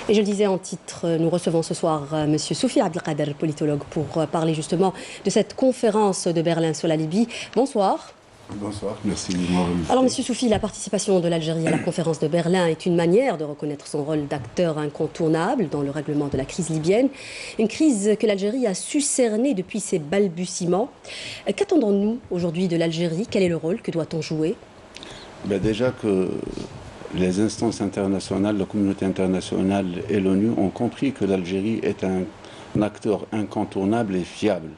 Et je le disais en titre, nous recevons ce soir M. Soufi Abdelkader, politologue, pour parler justement de cette conférence de Berlin sur la Libye. Bonsoir. Bonsoir, merci de m'avoir invité. Alors, M. Soufi, la participation de l'Algérie à la conférence de Berlin est une manière de reconnaître son rôle d'acteur incontournable dans le règlement de la crise libyenne. Une crise que l'Algérie a su cerner depuis ses balbutiements. Qu'attendons-nous aujourd'hui de l'Algérie? Quel est le rôle que doit-on jouer? Déjà que les instances internationales, la communauté internationale et l'ONU ont compris que l'Algérie est un acteur incontournable et fiable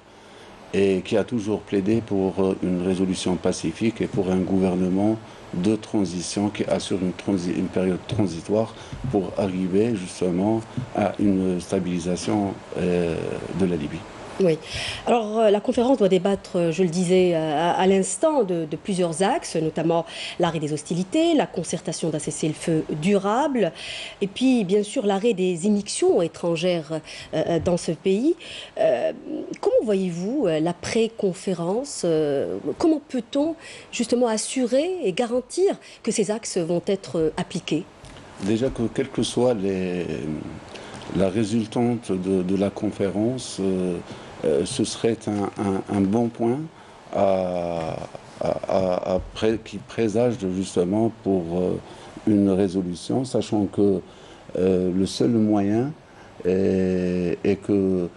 et qui a toujours plaidé pour une résolution pacifique et pour un gouvernement de transition qui assure une période transitoire pour arriver justement à une stabilisation de la Libye. Oui. Alors, la conférence doit débattre, je le disais à l'instant, de plusieurs axes, notamment l'arrêt des hostilités, la concertation d'un cessez-le-feu durable, et puis, bien sûr, l'arrêt des immixtions étrangères dans ce pays. Comment voyez-vous l'après-conférence? Comment peut-on justement assurer et garantir que ces axes vont être appliqués? Déjà que quelle que soit la résultante de la conférence, ce serait un bon point qui présage justement pour une résolution, sachant que le seul moyen est que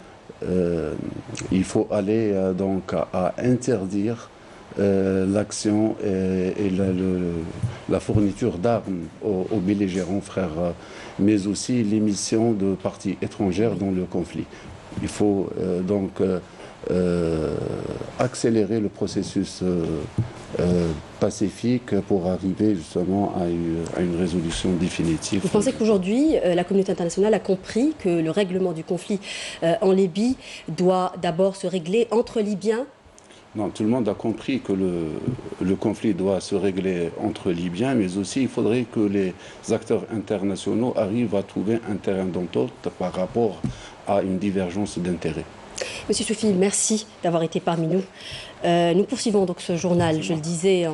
il faut aller donc à interdire l'action et la fourniture d'armes aux belligérants frères, mais aussi l'émission de parties étrangères dans le conflit. Il faut donc accélérer le processus pacifique pour arriver justement à une résolution définitive. Vous pensez qu'aujourd'hui, la communauté internationale a compris que le règlement du conflit en Libye doit d'abord se régler entre Libyens? Non, tout le monde a compris que le conflit doit se régler entre Libyens, mais aussi il faudrait que les acteurs internationaux arrivent à trouver un terrain d'entente par rapport à une divergence d'intérêts. Monsieur Soufi, merci d'avoir été parmi nous. Nous poursuivons donc ce journal, je le disais,